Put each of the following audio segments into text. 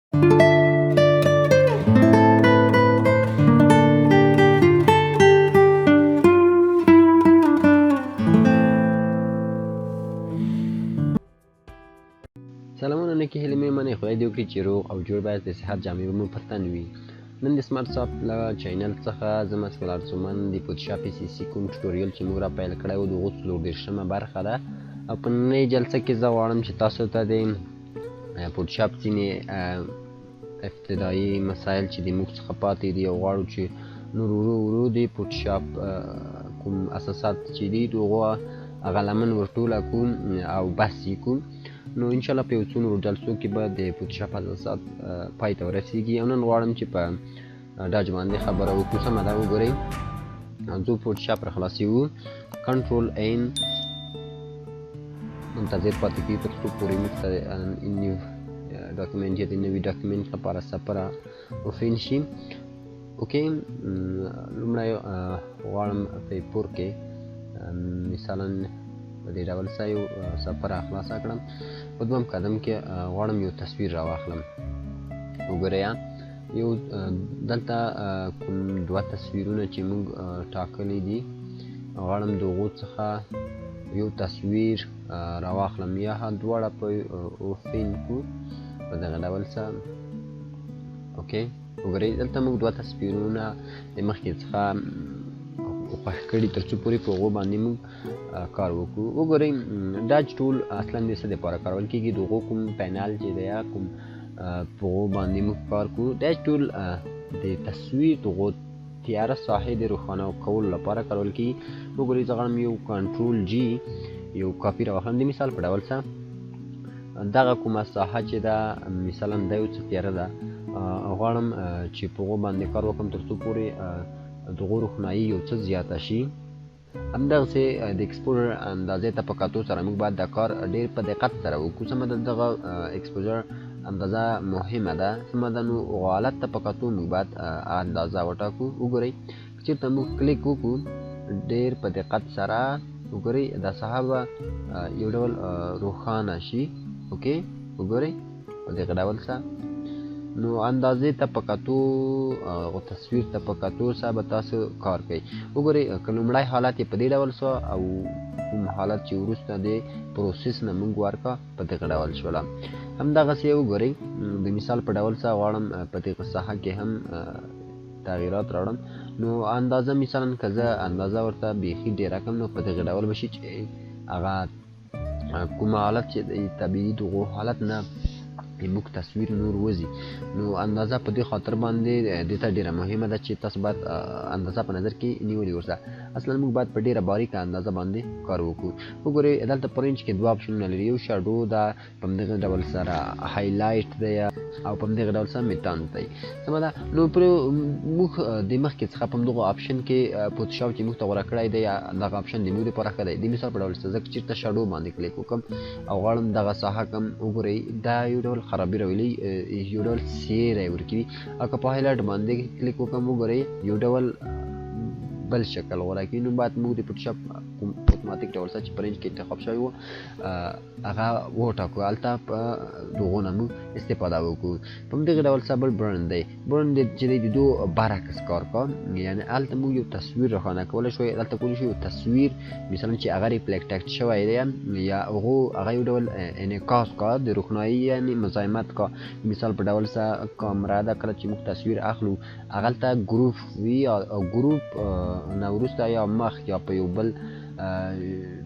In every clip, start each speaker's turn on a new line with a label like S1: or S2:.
S1: سلامونه نیکې هیلې مې منې خدای دې وکړي چې روغ او جوړ باید د صحت جامې به مو پر تن وي. نن د سمارټسافت له چينل څخه زه مسايل ارزمند د فوتوشاپ سي کوم ټوټوریال چې موږ را پیل کړی و د هغو 40مه برخه ده او په نننۍ جلسه کې زه غواړم چې تاسو ته د فوتوشاپ ځینې ابتدایي مسایل چې د موږ څخه پاتې دي او غواړو چې نور ورو د فوتوشاپ کوم اساسات چې دي د هغو هغه لمن ورټوله کوم او بحث یې کوم. نو انشاءالله په یو څو نورو جلسو کې به د فوتوشاپ اساسات پای ته ورسیږي او نن غواړم چې په ډاج باندې خبره وکړو. سمه ده وګورئ، زه فوتوشاپ را خلاصوو، کنټرول این منتظر پاتې کېږي تر څو پورې موږ ته نیو ډاکومنټ یا د نوي ډاکومنټ لپاره سفره اوپن شي. اوکې، لومړی غواړم په پور کې مثلا په دې ډول څه یو سفره خلاصه کړم. په دویم قدم کې غواړم یو تصویر راواخلم. وګورئ، یو دلته کوم دوه تصویرونه چې موږ ټاکلي دي غواړم د هغو څخه یو تصویر راواخلم یا دواړه په اوپن کړو په دغه ډول څه. اوکې، وګورئ دلته موږ دوه تصویرونه د مخکې څخه خوښ کړي تر څو پورې په هغو باندې موږ کار وکړو. وګورئ، ډاج ټول اصلا د څه دپاره کارول کېږي؟ د هغو کوم پینل چې دی یا کوم په هغو باندې موږ کار کوو. ډاج ټول د تصویر د هغو تیاره ساحې د روښانه کولو لپاره کارول کېږي. وګورئ، زه غواړم یو کنټرول جي یو کاپي راواخلم. د مثال په ډول څه دغه کومه ساحه چې ده مثلا دا یو څه تیاره ده، غواړم چې په هغو باندې کار وکړم تر څو پورې د هغو روښنایي یو څه زیاته شي. همدغسې د ایکسپوژر اندازې ته په کتو سره موږ باید دا کار ډېر په دقت سره وکړو. سمه ده، دغه ایکسپوژر اندازه مهمه ده. سمه ده، نو حالت ته په کتو موږ باید اندازه وټاکو. وګورئ، که چېرته موږ کلیک وکړو ډېر په دقت سره وګورئ دا ساحه به یو ډول روښانه شي. اوکې، وګورئ په دغه ډول څه نو اندازې ته په کتو او تصویر ته په کتو سره به تاسو کار کوئ. وګورئ، که لومړی حالت یې په دې ډول شو او کوم حالت چې وروسته د پروسس نه موږ ورکړه په دغه ډول شوله. همدغسې وګورئ د مثال په ډول څه غواړم په دغه ساحه کې هم تغییرات راوړم. نو اندازه مثلا که زه اندازه ورته بیخي ډېره کړم نو په دغه ډول به شي چې هغه کوم حالت چې طبیعي د هغو حالت نه موږ تصویر نور وځي. نو اندازه په دې خاطر باندې دې ته ډېره مهمه ده چې تاسو باید اندازه په نظر کې نیولې ورسه. اصلا موږ باید په ډېره باریکه اندازه باندې کار وکړو. وګورئ دلته په رینج کې دوه اپشنونه لري، یو شاډو ده په همدغه ډول سره، هایلایټ دی او په همدغه ډول سره میتان دی. سمه ده، نو پر موږ د مخکې څخه په همدغو اپشن کې فوتوشاپ چې موږ ته غوره کړی دی دغه اپشن د موږ دپاره ښه دی. د مثال په ډول سره زه که چېرته شاډو باندې کلیک وکړم او غواړم دغه ساحه کړم، وګورئ دا یو ډول خرابي راولي، یو ډول سیری ورکوي. او که په هایلایټ باندې کلیک وکړم وګورئ یو ډول بل شکل غوره کوي. نو باید موږ د فوتوشاپ کوم اتوماتیک ډول څه چې په رینج کې انتخاب شوی و هغه وټاکو، هلته په دغو نه موږ استفاده وکړو. په همدغه ډول څه بل برن دی، برن چې دی د دو برعکس کار کا، یعنې هلته موږ یو تصویر روښانه کولی شو، هلته کولی شو یو تصویر مثلا چې هغه ریفلیکټ شوی دی یا هغه یو ډول انعکاس کا د روښنایي یعنې مزاحمت کا. مثال په ډول څه کامره ده، کله چې موږ تصویر اخلو هغلته ګروپ وي او ګروپ نه وروسته یا مخ یا په یو بل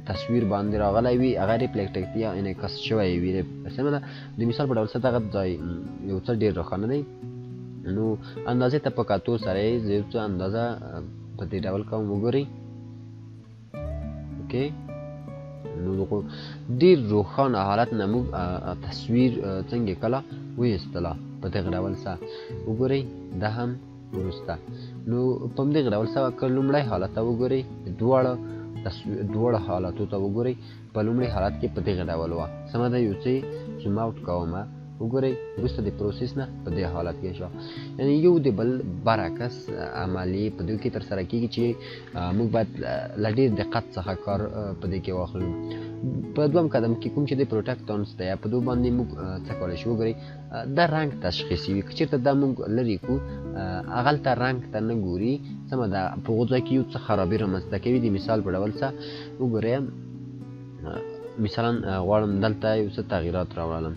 S1: تصویر باندې راغلی وي هغه ریفلیکټ یا انعکاس شوی وي. سمه ده، د مثال په ډول څه دغه ځای یو څه ډېر روښانه دی. نو اندازې ته په کتو سره یې زه یو څه اندازه په دې ډول کوم. وګورئ، اوکې، نو ډېر روښانه حالت نه موږ تصویر څنګه کله ویستله په دغه ډول څه. وګورئ دا هم وروسته. نو په همدغه ډول څه که لومړی حالت ته وګورئ دواړه حالتو ته وګورئ. په لومړي حالت کې په دغه ډول وه. سمه ده، یو څه زوم اوټ کومه. وګورئ وروسته د پروسس نه په دې حالت کې شو، یعنې یو د بل برعکس عملي په دې کې ترسره کېږي چې موږ باید له ډېر دقت څخه کار په دې کې واخلو. په دویم قدم کې کوم چې د پروټیکټانس دی په دوی باندې موږ څه کولی شو وګورئ دا رنګ تشخیصي وي که چېرته دا موږ لرې کړو هغلته رنګ ته نه ګوري سمه ده په هغو ځای کې یو څه خرابي رامنځته کوي د مثال په ډول څه وګورئ مثلا غواړم دلته یو څه تغییرات راوړلم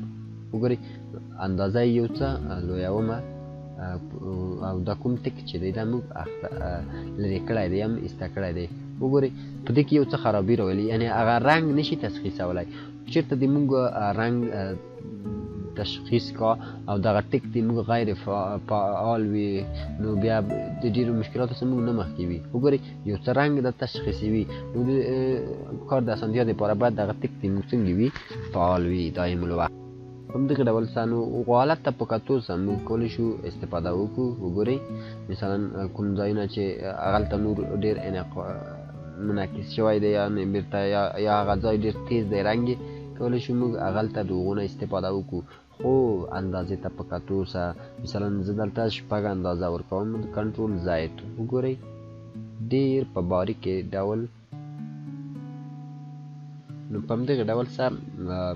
S1: وګورئ اندازه یې یو څه لویومه او دا کوم ټک چې دی دا موږ لرې کړی دی یا هم ایسته کړی دی وګورئ په دې کې یو څه خرابي راولي یعنې هغه رنګ نشي تشخیصولی چېرته د موږ رنګ تشخیص کا او دغه ټک دی موږ غیر فعال وي نو بیا د ډېرو مشکلاتو څخه موږ نه مخکې وي وګورئ یو څه رنګ د تشخیصي وي نو د کار د اسانتیا دپاره باید دغه ټک دی موږ څنګه وي فعال وي دایم الوقت په همدغه ډول سره نو حالت ته په کتو سره موږ کولی شو استفاده وکړو وګورئ مثلا کوم ځایونه چې هغلته نور ډېر منعکس شوی دی یا بیرته یا هغه ځای ډېر تیز دی رنګ یې کولی شو موږ هغلته د هغو نه استفاده وکړو خو اندازې ته په کتو سره مثلا زه دلته 6 اندازه ورکوم کنټرول زاید وګورئ ډېر په باریکې ډول نو په همدغه ډول سره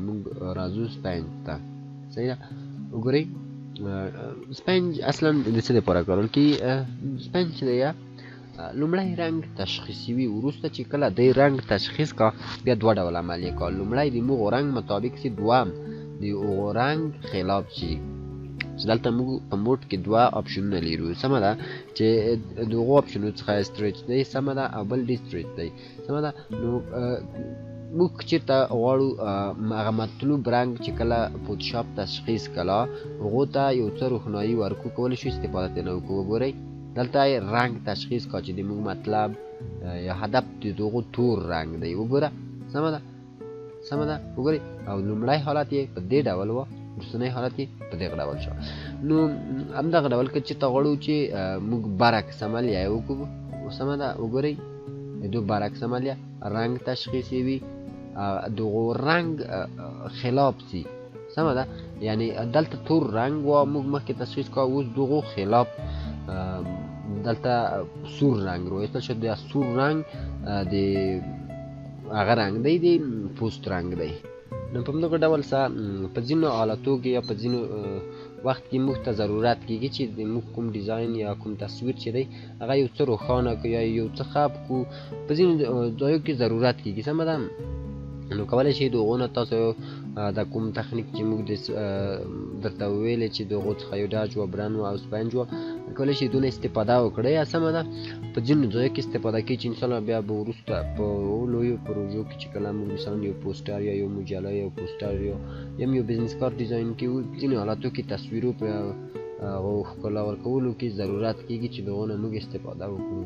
S1: موږ راځو سپینج ته صحیح ده وګورئ سپینج اصلا د څه دپاره کارول کېږي سپینج چې دی لومړی رنګ تشخیصي وي وروسته چې کله دی رنګ تشخیص کا بیا دوه ډول عملیې کا لومړی د موږ رنګ مطابق چې دویم د هغو رنګ خلاف شي چې دلته موږ په موډ کې دوه آپشنونه لرو سمه ده چې د هغو آپشنو څخه سټریچ دی سمه ده او بل ډیسټریچ دی سمه ده نو موږ چېرته غواړو هغه مطلوب رنګ چې کله فوتوشاپ تشخیص کله هغو ته یو څه روښنایي ورکړو کولی شو استفاده ترې وکړو وګورئ دلته رنګ تشخیص کا چې د موږ مطلب یا هدف د دغو تور رنګ دی وګوره سمه ده وګورئ او لومړی حالت یې په دې ډول و وروستنی حالت یې په دغه ډول شو نو همدغه ډول که چېرته غواړو چې موږ برعکس عملیه یې وکړو سمه ده وګورئ د دو برعکس عملیه رنګ تشخیصي وي دغو رنګ خلاف سي سمه ده یعنی دلته تور رنګ و موږ مخکې تشخیص کا اوس دغو خلاف دلته سور رنګ رویستل شو د سور رنګ د هغه رنګ دی د پوست رنګ دی نو په همدغه ډول سره په ځینو حالتو کې یا په ځینو وخت کې موږ ته ضرورت کېږي چې د موږ کوم ډیزاین یا کوم تصویر چې دی هغه یو څه روښانه کړو یا یو څه خاب کړو په ځینو ځایو کې ضرورت کېږي سمه ده نو کولی شئ د هغو نه تاسو د کوم تخنیک چې موږ درته وویلې چې د هغو څخه یو ډاج و برن و او سپنج و کولی شئ دونه استفاده وکړئ یا سمه ده په ځینو ځایو کې استفاده کوي چې انشاءالله بیا به وروسته په لویو پروژو کې چې کله موږ مثلا یو پوسټر یا یو مجله یو پوسټر یا هم یو بزنس کارت ډیزاین کوو ځینو حالاتو کې تصویرو په هغو ښکلا ورکولو کې ضرورت کېږي چې د هغو نه موږ استفاده وکړو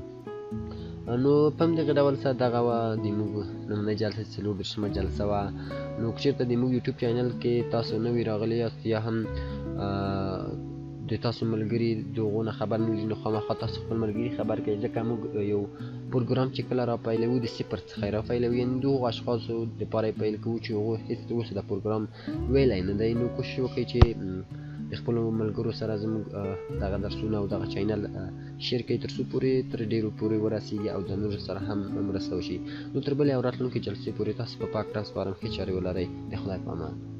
S1: نو په همدغه ډول سره دغه وه د موږ لومړۍ جلسه 34مه جلسه وه نو که چېرته د موږ یوټیوب چینل کې تاسو نوي راغلي یاست یا هم د تاسو ملګري د هغو نه خبر نه لري نو خامخا تاسو خپل ملګري خبر کړئ ځکه موږ یو پروګرام چې کله را پیلوو د صفر څخه را پیلوو یعنې د هغو اشخاصو دپاره یې پیل کوو چې هغو هېڅ اوس د پروګرام ویلی نه دی نو کوشش وکړئ چې د خپلو ملګرو سره زموږ دغه درسونه او دغه چینل شیر کړئ تر څو پورې تر ډېرو پورې ورسېږي او د نورو سره هم مرسته وشي نو تر بلې او راتلونکې جلسې پورې تاسو په پاک ټرانسپارم ښې چارې ولرئ د خدای په امان